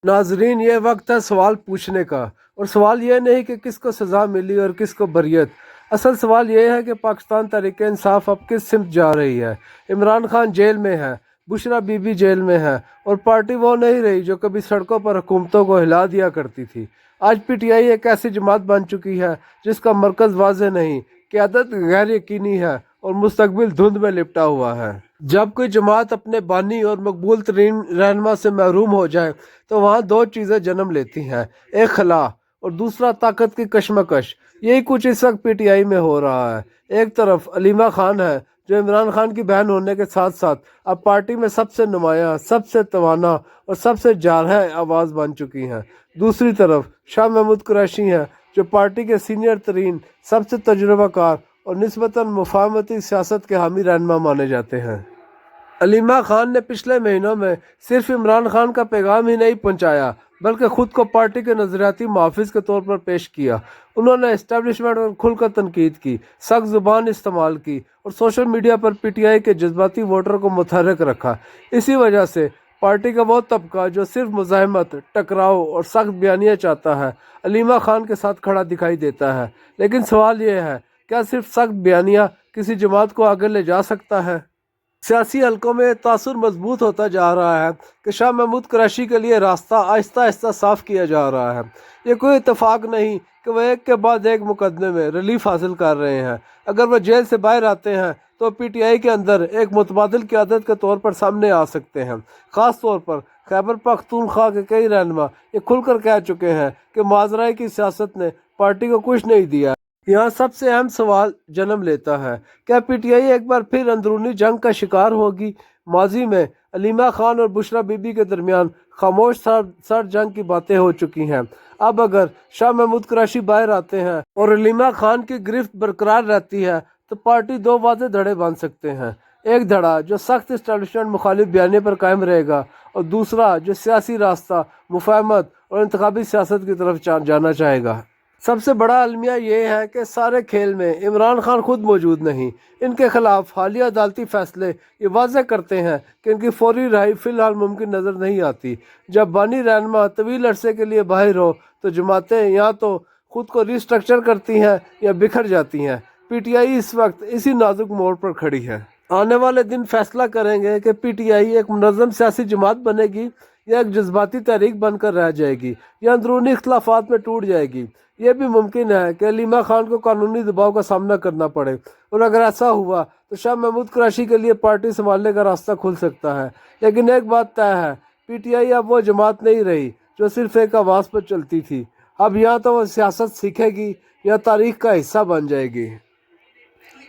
नाजरीन, ये वक्त है सवाल पूछने का। और सवाल ये नहीं कि किसको सज़ा मिली और किसको बरियत। असल सवाल ये है कि पाकिस्तान तहरीक इंसाफ अब किस सिमत जा रही है। इमरान खान जेल में है, बुशरा बीबी जेल में है, और पार्टी वो नहीं रही जो कभी सड़कों पर हुकूमतों को हिला दिया करती थी। आज पीटीआई एक ऐसी जमात बन चुकी है जिसका मरकज़ वाज़े नहीं, क़यादत गैर यकीनी है और मुस्तकबिल धुंध में लिपटा हुआ है। जब कोई जमात अपने बानी और मकबूल तरीन रहनुमा से महरूम हो जाए तो वहाँ दो चीज़ें जन्म लेती हैं, एक खला और दूसरा ताकत की कशमकश। यही कुछ इस वक्त पीटीआई में हो रहा है। एक तरफ अलीमा खान है जो इमरान खान की बहन होने के साथ साथ अब पार्टी में सबसे नुमाया, सबसे तवाना और सबसे जारह आवाज़ बन चुकी हैं। दूसरी तरफ शाह महमूद कुरैशी हैं जो पार्टी के सीनियर तरीन, सबसे तजुर्बाकार और निस्बतन मुफाहमती सियासत के हामी रहनुमा माने जाते हैं। अलीमा खान ने पिछले महीनों में सिर्फ इमरान खान का पैगाम ही नहीं पहुंचाया बल्कि खुद को पार्टी के नजरियाती मुहाफिज के तौर पर पेश किया। उन्होंने एस्टेब्लिशमेंट पर खुलकर तनकीद की, सख्त जुबान इस्तेमाल की और सोशल मीडिया पर पीटीआई के जज्बाती वोटर को मुतहर्रिक रखा। इसी वजह से पार्टी का वो तबका जो सिर्फ मुज़ाहमत, टकराव और सख्त बयानियाँ चाहता है, अलीमा खान के साथ खड़ा दिखाई देता है। लेकिन सवाल ये है, क्या सिर्फ सख्त बयानियाँ किसी जमात को आगे ले जा सकता है? सियासी हलकों में तासुर मजबूत होता जा रहा है कि शाह महमूद कुरैशी के लिए रास्ता आहिस्ता आहिस्ता साफ किया जा रहा है। ये कोई इतफाक नहीं कि वह एक के बाद एक मुकदमे में रिलीफ हासिल कर रहे हैं। अगर वह जेल से बाहर आते हैं तो पीटीआई के अंदर एक मुतबादिल क़यादत के तौर पर सामने आ सकते हैं। ख़ास तौर पर खैबर पख्तूनख्वा के कई रहनुमा ये खुलकर कह चुके हैं कि मुआज़राए की सियासत ने पार्टी को कुछ नहीं दिया। यहाँ सबसे अहम सवाल जन्म लेता है, क्या पीटीआई एक बार फिर अंदरूनी जंग का शिकार होगी? माजी में अलीमा खान और बुशरा बीबी के दरमियान खामोश सर जंग की बातें हो चुकी हैं। अब अगर शाह महमूद कुरैशी बाहर आते हैं और अलीमा खान की गिरफ्त बरकरार रहती है तो पार्टी दो वाज़े धड़े बन सकते हैं। एक धड़ा जो सख्त इस्टेब्लिशमेंट मुखालिफ बयानी पर कायम रहेगा और दूसरा जो सियासी रास्ता, मुफाहमत और इंतखाबी सियासत की तरफ जाना चाहेगा। सबसे बड़ा अलमिया ये है कि सारे खेल में इमरान खान खुद मौजूद नहीं। इनके खिलाफ हालिया अदालती फैसले ये वाज़ह करते हैं कि इनकी फौरी रिहाई फ़िलहाल मुमकिन नज़र नहीं आती। जब बानी रहनुमा तवील अरसे के लिए बाहर हो तो जमातें या तो खुद को रिस्ट्रक्चर करती हैं या बिखर जाती हैं। पीटीआई इस वक्त इसी नाजुक मोड़ पर खड़ी है। आने वाले दिन फैसला करेंगे कि पीटीआई एक मुनज़्ज़म सियासी जमात बनेगी या एक जज्बाती तहरीक बनकर रह जाएगी या अंदरूनी इख्तलाफात में टूट जाएगी। ये भी मुमकिन है कि अलीमा खान को कानूनी दबाव का सामना करना पड़े, और अगर ऐसा हुआ तो शाह महमूद कुरैशी के लिए पार्टी संभालने का रास्ता खुल सकता है। लेकिन एक बात तय है, पीटीआई अब वो जमात नहीं रही जो सिर्फ एक आवाज़ पर चलती थी। अब या तो वो सियासत सीखेगी या तारीख का हिस्सा बन जाएगी।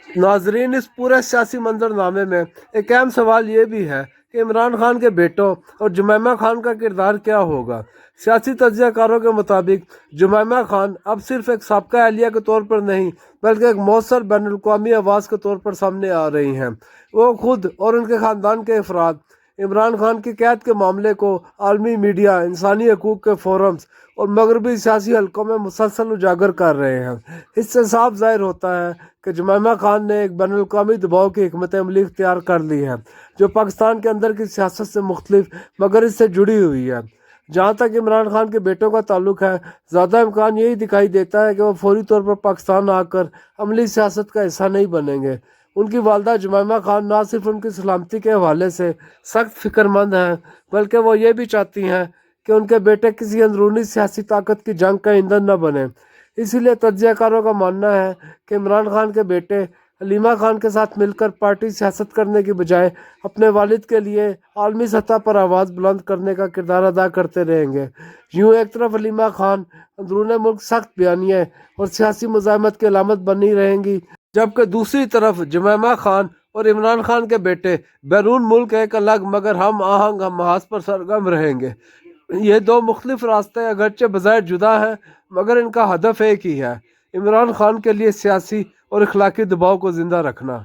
नाजरीन, इस पूरे सियासी मंजरनामे में एक अहम सवाल ये भी है कि इमरान खान के बेटों और जुमैमा खान का किरदार क्या होगा। सियासी तज्ज़ियाकारों के मुताबिक जुमैमा खान अब सिर्फ एक साबका अहलिया के तौर पर नहीं बल्कि एक मौसर बैनुल-अक़वामी आवाज़ के तौर पर सामने आ रही हैं। वो खुद और उनके ख़ानदान के अफराद इमरान खान की कैद के मामले को आलमी मीडिया, इंसानी हकूक़ के फोरम्स और मगरबी सियासी हलकों में मुसलसल उजागर कर रहे हैं। इससे साफ ज़ाहिर होता है कि जुमैमा खान ने एक बैनुल-अक़वामी दबाव की हिकमत अमली इख्तियार कर ली है जो पाकिस्तान के अंदर की सियासत से मुख्तलिफ मगर इससे जुड़ी हुई है। जहाँ तक इमरान खान के बेटों का ताल्लुक है, ज़्यादा इम्कान यही दिखाई देता है कि वह फौरी तौर पर पाकिस्तान आकर अमली सियासत का हिस्सा नहीं बनेंगे। उनकी वालदा जुमैमा खान ना सिर्फ उनकी सलामती के हवाले से सख्त फिक्रमंद हैं बल्कि वो ये भी चाहती हैं कि उनके बेटे किसी अंदरूनी सियासी ताकत की जंग का ईंधन न बने। इसीलिए तज्ज़ियाकारों का मानना है कि इमरान खान के बेटे अलीमा खान के साथ मिलकर पार्टी सियासत करने की बजाय अपने वालिद के लिए आलमी सतह पर आवाज़ बुलंद करने का किरदार अदा करते रहेंगे। यूँ एक तरफ अलीमा खान अंदरून मुल्क सख्त बयानियाँ और सियासी मुज़ाहमत की अलामत बनी रहेंगी, जबकि दूसरी तरफ जुमैमा खान और इमरान खान के बेटे बैरून मुल्क एक अलग मगर हम आहंग हम महाज पर सरगर्म रहेंगे। ये दो मुख्तलिफ रास्ते अगरचे बज़ाहिर जुदा हैं मगर इनका हदफ एक ही है, इमरान खान के लिए सियासी और अखलाकी दबाव को ज़िंदा रखना।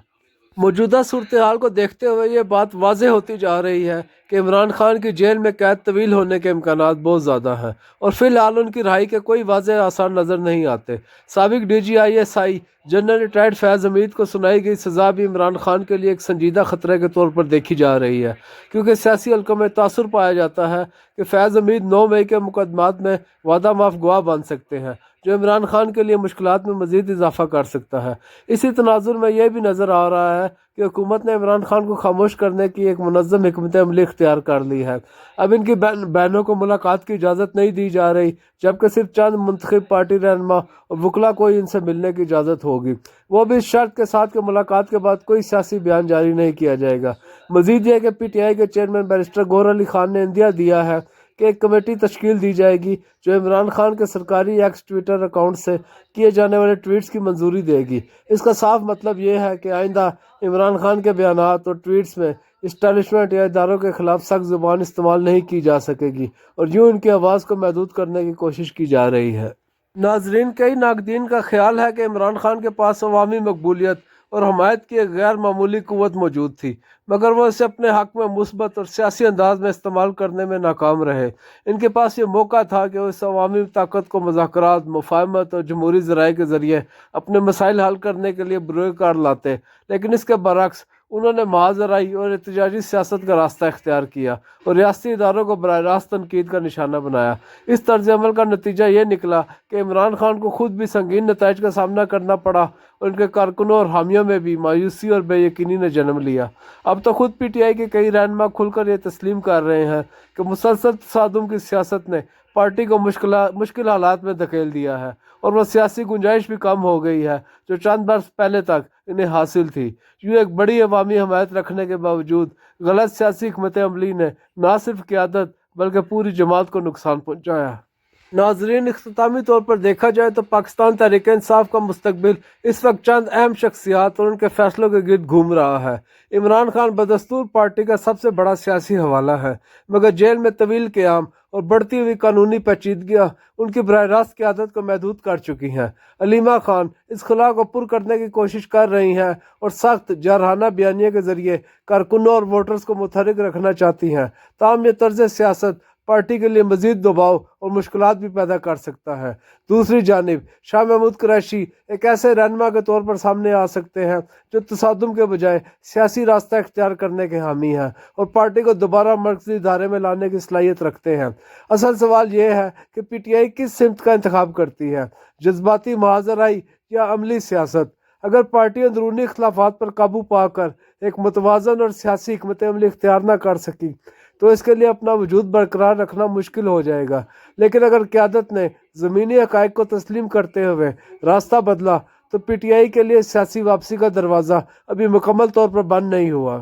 मौजूदा सूरत हाल को देखते हुए ये बात वाज़ेह होती जा रही है कि इमरान खान की जेल में कैद तवील होने के इम्कानात बहुत ज़्यादा हैं और फ़िलहाल उनकी रिहाई के कोई वाज़ेह आसार नज़र नहीं आते। साबिक DGISI जनरल रिटायर्ड फैज़ हमीद को सुनाई गई सज़ा भी इमरान खान के लिए एक संजीदा ख़तरे के तौर पर देखी जा रही है, क्योंकि सियासी हल्कों में तासुर पाया जाता है कि फैज़ हमीद 9 मई के मुकदमात में वादा माफ गवाह बन सकते हैं, जो इमरान खान के लिए मुश्किलात में मज़ीद इजाफा कर सकता है। इसी तनाजुर में यह भी नज़र आ रहा है कि हुकूमत ने इमरान खान को खामोश करने की एक मुनज़्ज़म हिकमत अमली इख्तियार कर ली है। अब इनकी बहनों को मुलाकात की इजाज़त नहीं दी जा रही, जबकि सिर्फ चंद मुंतखब पार्टी रहनुमा और वकला को ही इनसे मिलने की इजाज़त होगी, वो भी इस शर्त के साथ कि मुलाकात के बाद कोई सियासी बयान जारी नहीं किया जाएगा। मज़ीद यह कि PTI के चेयरमैन बैरिस्टर गौहर अली खान ने इंदिया दिया है कि एक कमेटी तश्कील दी जाएगी जो इमरान खान के सरकारी एक्स ट्विटर अकाउंट से किए जाने वाले ट्वीट्स की मंजूरी देगी। इसका साफ मतलब ये है कि आइंदा इमरान खान के बयानात और ट्वीट्स में इस्टेब्लिशमेंट या इदारों के खिलाफ सख्त ज़ुबान इस्तेमाल नहीं की जा सकेगी और यूँ इनकी आवाज़ को महदूद करने की कोशिश की जा रही है। नाजरीन, कई नाकदीन का ख्याल है कि इमरान खान के पास अवामी मकबूलियत और हमायत की एक गैर मामूली क़ुव्वत मौजूद थी, मगर वो इसे अपने हक़ में मुस्बत और सियासी अंदाज में इस्तेमाल करने में नाकाम रहे। इनके पास ये मौका था कि वो इस अवामी ताकत को मुज़ाकरात, मुफाहमत और जमहूरी ज़राए के ज़रिए अपने मसाइल हल करने के लिए बरूए कार लाते, लेकिन इसके बरक्स उन्होंने महाजराई और एहतजाजी सियासत का रास्ता इख्तियार किया और रियासती इदारों को बराह रास्त तनकीद का निशाना बनाया। इस तर्ज अमल का नतीजा ये निकला कि इमरान खान को खुद भी संगीन नताइज का सामना करना पड़ा और उनके कारकुनों और हामियों में भी मायूसी और बेयकीनी ने जन्म लिया। अब तो खुद PTI के कई रहनुमा खुलकर ये तस्लीम कर रहे हैं कि मुसलसल तसादुम की सियासत ने पार्टी को मुश्किल हालात में धकेल दिया है और वह सियासी गुंजाइश भी कम हो गई है जो चंद बरस पहले तक इन्हें हासिल थी। यूँ एक बड़ी अवामी हमायत रखने के बावजूद गलत सियासी हिकमत अमली ने ना सिर्फ क़यादत बल्कि पूरी जमात को नुकसान पहुँचाया। नाजरीन, इख्तितामी तौर पर देखा जाए तो पाकिस्तान तहरीक इंसाफ का मुस्तकबिल इस वक्त चंद अहम शख्सियात और उनके फैसलों के गिर्द घूम रहा है। इमरान खान बदस्तूर पार्टी का सबसे बड़ा सियासी हवाला है, मगर जेल में तवील क़याम और बढ़ती हुई कानूनी पेचीदगियाँ उनकी बराह रास्त क़यादत को महदूद कर चुकी हैं। अलीमा खान इस खला को पुर करने की कोशिश कर रही हैं और सख्त जारहाना बयानिया के ज़रिए कारकुनों और वोटर्स को मुतहरिक रखना चाहती हैं। ताहम ये तर्ज सियासत पार्टी के लिए मजीद दबाव और मुश्किलात भी पैदा कर सकता है। दूसरी जानिब शाह महमूद कुरैशी एक ऐसे रहनुमा के तौर पर सामने आ सकते हैं जो तसादुम के बजाय सियासी रास्ता इख्तियार करने के हामी हैं और पार्टी को दोबारा मरकजी धारे में लाने की सलाहियत रखते हैं। असल सवाल यह है कि PTI किस सिमत का इंतखाब करती है, जज्बाती महाजराई या अमली सियासत। अगर पार्टी अंदरूनी इख्तलाफात पर काबू पाकर एक मुतवाज़न और सियासी हिकमत अमली इख्तियार न कर सकी तो इसके लिए अपना वजूद बरकरार रखना मुश्किल हो जाएगा, लेकिन अगर क़यादत ने ज़मीनी हक़ाइक़ को तस्लीम करते हुए रास्ता बदला तो PTI के लिए सियासी वापसी का दरवाज़ा अभी मुकम्मल तौर पर बंद नहीं हुआ।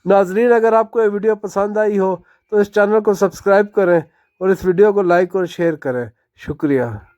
नाजरीन, अगर आपको ये वीडियो पसंद आई हो तो इस चैनल को सब्सक्राइब करें और इस वीडियो को लाइक और शेयर करें। शुक्रिया।